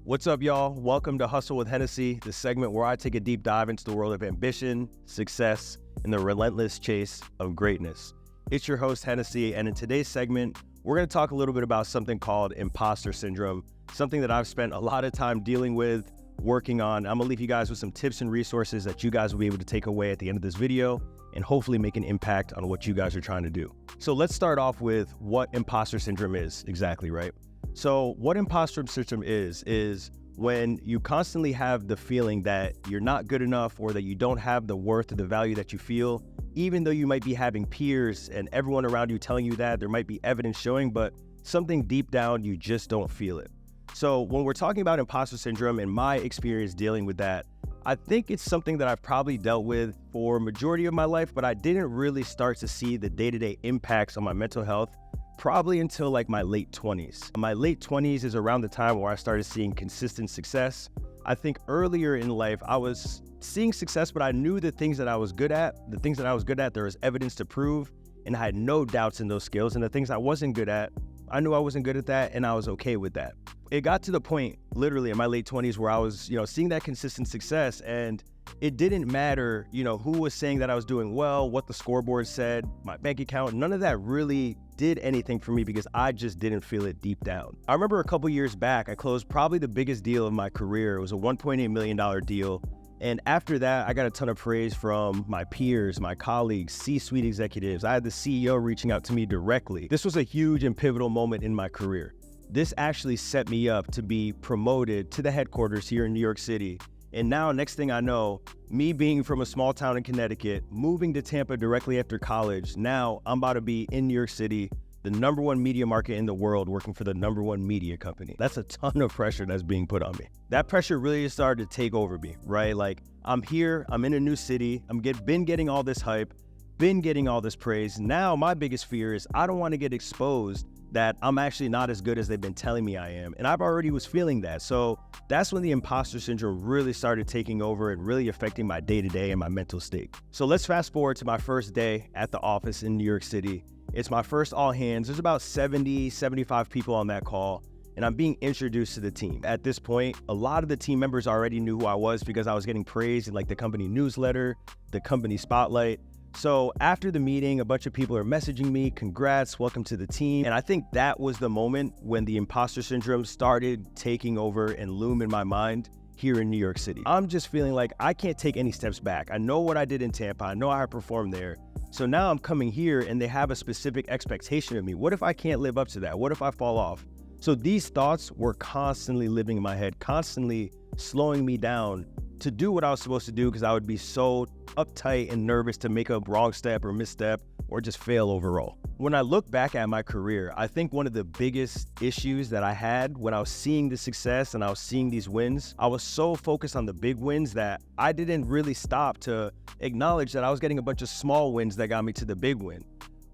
What's up, y'all? Welcome to Hustle with Hennessy, the segment where I take a deep dive into the world of ambition, success, and the relentless chase of greatness. It's your host, Hennessy, and in today's segment, we're going to talk a little bit about something called imposter syndrome, something that I've spent a lot of time dealing with, working on. I'm going to leave you guys with some tips and resources that you guys will be able to take away at the end of this video and hopefully make an impact on what you guys are trying to do. So let's start off with what imposter syndrome is exactly, right? So what imposter syndrome is when you constantly have the feeling that you're not good enough or that you don't have the worth or the value that you feel, even though you might be having peers and everyone around you telling you that, there might be evidence showing, but something deep down, you just don't feel it. So when we're talking about imposter syndrome and my experience dealing with that, I think it's something that I've probably dealt with for a majority of my life, but I didn't really start to see the day-to-day impacts on my mental health probably until like my late 20s. My late 20s is around the time where I started seeing consistent success. I think earlier in life, I was seeing success, but I knew the things that I was good at. The things that I was good at, there was evidence to prove, and I had no doubts in those skills. And the things I wasn't good at, I knew I wasn't good at that, and I was okay with that. It got to the point, literally in my late 20s, where I was, seeing that consistent success, and it didn't matter, who was saying that I was doing well, what the scoreboard said, my bank account, none of that really did anything for me because I just didn't feel it deep down. I remember a couple years back, I closed probably the biggest deal of my career. It was a $1.8 million deal. And after that, I got a ton of praise from my peers, my colleagues, C-suite executives. I had the CEO reaching out to me directly. This was a huge and pivotal moment in my career. This actually set me up to be promoted to the headquarters here in New York City. And now, next thing I know, me being from a small town in Connecticut, moving to Tampa directly after college, now I'm about to be in New York City, the #1 media market in the world, working for the #1 media company. That's a ton of pressure that's being put on me. That pressure really started to take over me, right? Like, I'm here, I'm in a new city, been getting all this hype, been getting all this praise. Now, my biggest fear is I don't want to get exposed that I'm actually not as good as they've been telling me I am. And I've already was feeling that. So that's when the imposter syndrome really started taking over and really affecting my day-to-day and my mental state. So let's fast forward to my first day at the office in New York City. It's my first all hands. There's about 70, 75 people on that call, and I'm being introduced to the team. At this point, a lot of the team members already knew who I was because I was getting praised in like the company newsletter, the company spotlight. So after the meeting, a bunch of people are messaging me, congrats, welcome to the team. And I think that was the moment when the imposter syndrome started taking over and loom in my mind here in New York City. I'm just feeling like I can't take any steps back. I know what I did in Tampa. I know how I performed there. So now I'm coming here and they have a specific expectation of me. What if I can't live up to that? What if I fall off? So these thoughts were constantly living in my head, constantly slowing me down to do what I was supposed to do because I would be so uptight and nervous to make a wrong step or misstep or just fail overall. When I look back at my career, I think one of the biggest issues that I had when I was seeing the success and I was seeing these wins, I was so focused on the big wins that I didn't really stop to acknowledge that I was getting a bunch of small wins that got me to the big win.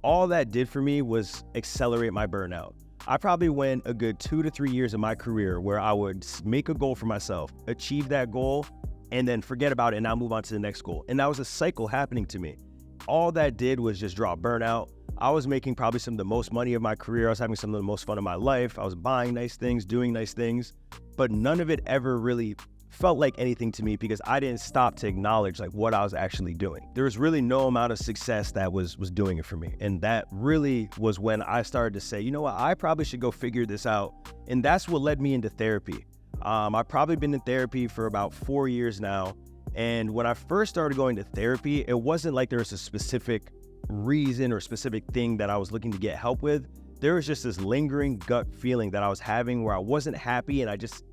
All that did for me was accelerate my burnout. I probably went a good 2 to 3 years of my career where I would make a goal for myself, achieve that goal, and then forget about it and now move on to the next goal. And that was a cycle happening to me. All that did was just draw burnout. I was making probably some of the most money of my career. I was having some of the most fun of my life. I was buying nice things, doing nice things, but none of it ever really felt like anything to me because I didn't stop to acknowledge like what I was actually doing. There was really no amount of success that was doing it for me. And that really was when I started to say, you know what, I probably should go figure this out. And that's what led me into therapy. I've probably been in therapy for about 4 years now. And when I first started going to therapy, it wasn't like there was a specific reason or specific thing that I was looking to get help with. There was just this lingering gut feeling that I was having where I wasn't happy and I just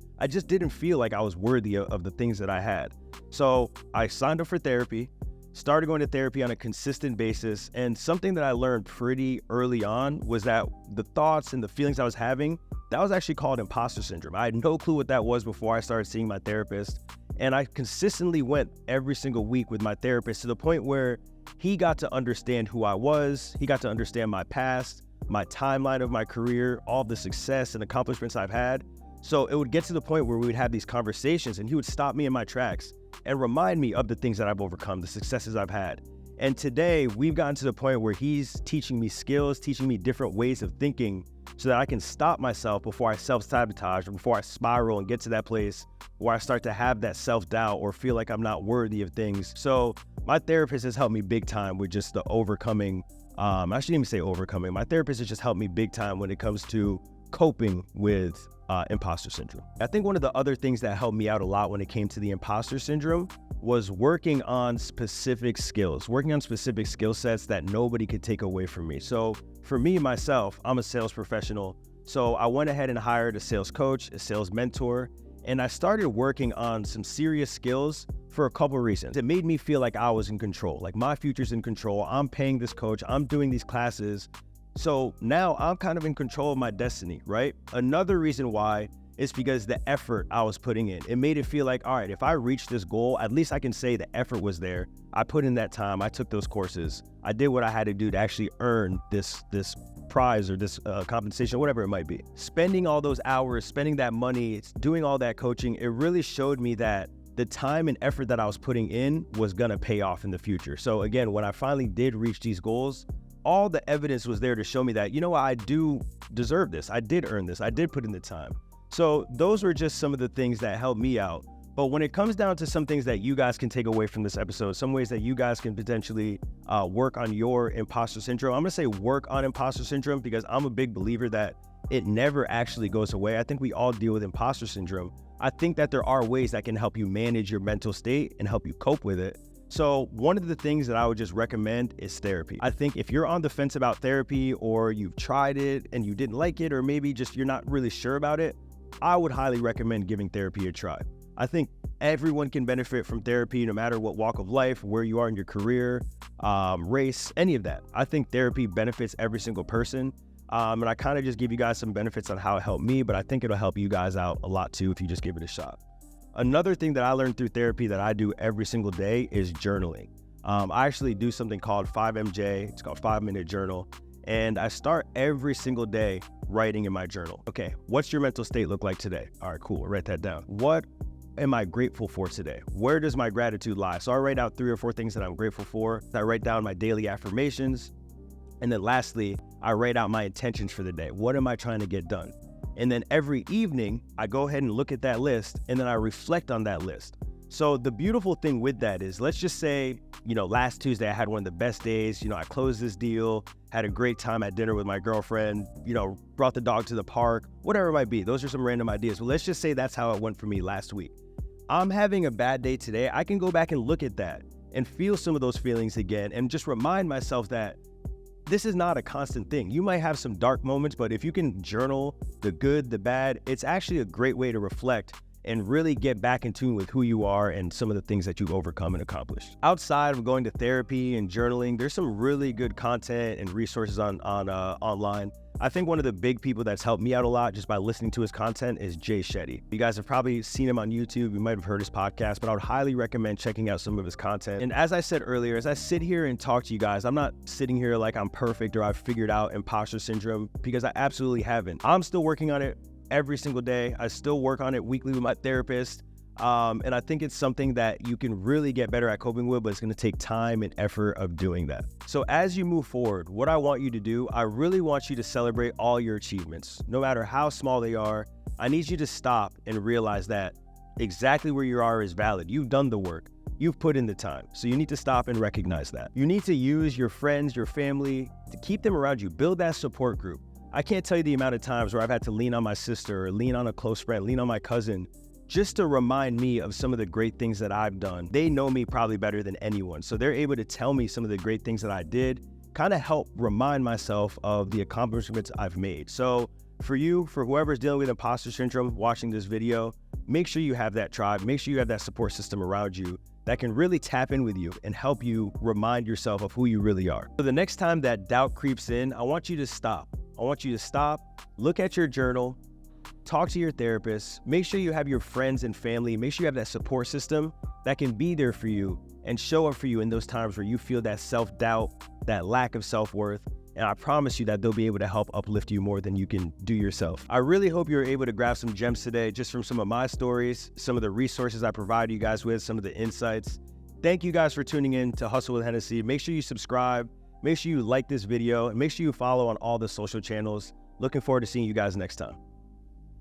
didn't feel like I was worthy of the things that I had. So I signed up for therapy, started going to therapy on a consistent basis. And something that I learned pretty early on was that the thoughts and the feelings I was having, that was actually called imposter syndrome. I had no clue what that was before I started seeing my therapist. And I consistently went every single week with my therapist to the point where he got to understand who I was. He got to understand my past, my timeline of my career, all the success and accomplishments I've had. So it would get to the point where we would have these conversations and he would stop me in my tracks and remind me of the things that I've overcome, the successes I've had. And today we've gotten to the point where he's teaching me skills, teaching me different ways of thinking so that I can stop myself before I self-sabotage or before I spiral and get to that place where I start to have that self-doubt or feel like I'm not worthy of things. So my therapist has helped me big time with just the overcoming. I shouldn't even say overcoming. My therapist has just helped me big time when it comes to coping with imposter syndrome. I think one of the other things that helped me out a lot when it came to the imposter syndrome was working on specific skills, working on specific skill sets that nobody could take away from me. So for me, myself, I'm a sales professional. So I went ahead and hired a sales coach, a sales mentor, and I started working on some serious skills for a couple of reasons. It made me feel like I was in control, like my future's in control. I'm paying this coach, I'm doing these classes. So now I'm kind of in control of my destiny, right? Another reason why is because the effort I was putting in. It made it feel like, all right, if I reach this goal, at least I can say the effort was there. I put in that time, I took those courses, I did what I had to do to actually earn this prize or this compensation, whatever it might be. Spending all those hours, spending that money, doing all that coaching, it really showed me that the time and effort that I was putting in was gonna pay off in the future. So again, when I finally did reach these goals, all the evidence was there to show me that, you know what, I do deserve this. I did earn this. I did put in the time. So those were just some of the things that helped me out. But when it comes down to some things that you guys can take away from this episode, some ways that you guys can potentially work on your imposter syndrome, I'm gonna say work on imposter syndrome because I'm a big believer that it never actually goes away. I think we all deal with imposter syndrome. I think that there are ways that can help you manage your mental state and help you cope with it. So one of the things that I would just recommend is therapy. I think if you're on the fence about therapy or you've tried it and you didn't like it, or maybe just you're not really sure about it, I would highly recommend giving therapy a try. I think everyone can benefit from therapy no matter what walk of life, where you are in your career, race, any of that. I think therapy benefits every single person. And I kind of just give you guys some benefits on how it helped me, but I think it'll help you guys out a lot too if you just give it a shot. Another thing that I learned through therapy that I do every single day is journaling. I actually do something called 5MJ. It's called 5-minute journal. And I start every single day writing in my journal. Okay, what's your mental state look like today? All right, cool, write that down. What am I grateful for today? Where does my gratitude lie? So I write out 3 or 4 things that I'm grateful for. I write down my daily affirmations. And then lastly, I write out my intentions for the day. What am I trying to get done? And then every evening, I go ahead and look at that list and then I reflect on that list. So the beautiful thing with that is, let's just say, last Tuesday I had one of the best days. I closed this deal, had a great time at dinner with my girlfriend, brought the dog to the park, whatever it might be. Those are some random ideas. But let's just say that's how it went for me last week. I'm having a bad day today. I can go back and look at that and feel some of those feelings again and just remind myself that this is not a constant thing. You might have some dark moments, but if you can journal the good, the bad, it's actually a great way to reflect and really get back in tune with who you are and some of the things that you've overcome and accomplished. Outside of going to therapy and journaling, there's some really good content and resources online. I think one of the big people that's helped me out a lot just by listening to his content is Jay Shetty. You guys have probably seen him on YouTube. You might have heard his podcast, but I would highly recommend checking out some of his content. And as I said earlier, as I sit here and talk to you guys, I'm not sitting here like I'm perfect or I've figured out imposter syndrome, because I absolutely haven't. I'm still working on it every single day. I still work on it weekly with my therapist. And I think it's something that you can really get better at coping with, but it's going to take time and effort of doing that. So as you move forward, what I want you to do, I really want you to celebrate all your achievements, no matter how small they are. I need you to stop and realize that exactly where you are is valid. You've done the work. You've put in the time. So you need to stop and recognize that. You need to use your friends, your family, to keep them around you. Build that support group. I can't tell you the amount of times where I've had to lean on my sister or lean on a close friend, lean on my cousin, just to remind me of some of the great things that I've done. They know me probably better than anyone, so they're able to tell me some of the great things that I did, kind of help remind myself of the accomplishments I've made. So for you, for whoever's dealing with imposter syndrome watching this video, make sure you have that tribe, make sure you have that support system around you that can really tap in with you and help you remind yourself of who you really are. So the next time that doubt creeps in, I want you to stop. I want you to stop, look at your journal, talk to your therapist, make sure you have your friends and family, make sure you have that support system that can be there for you and show up for you in those times where you feel that self-doubt, that lack of self-worth. And I promise you that they'll be able to help uplift you more than you can do yourself. I really hope you're able to grab some gems today just from some of my stories, some of the resources I provide you guys with, some of the insights. Thank you guys for tuning in to Hustle with Hennessy. Make sure you subscribe, make sure you like this video, and make sure you follow on all the social channels. Looking forward to seeing you guys next time.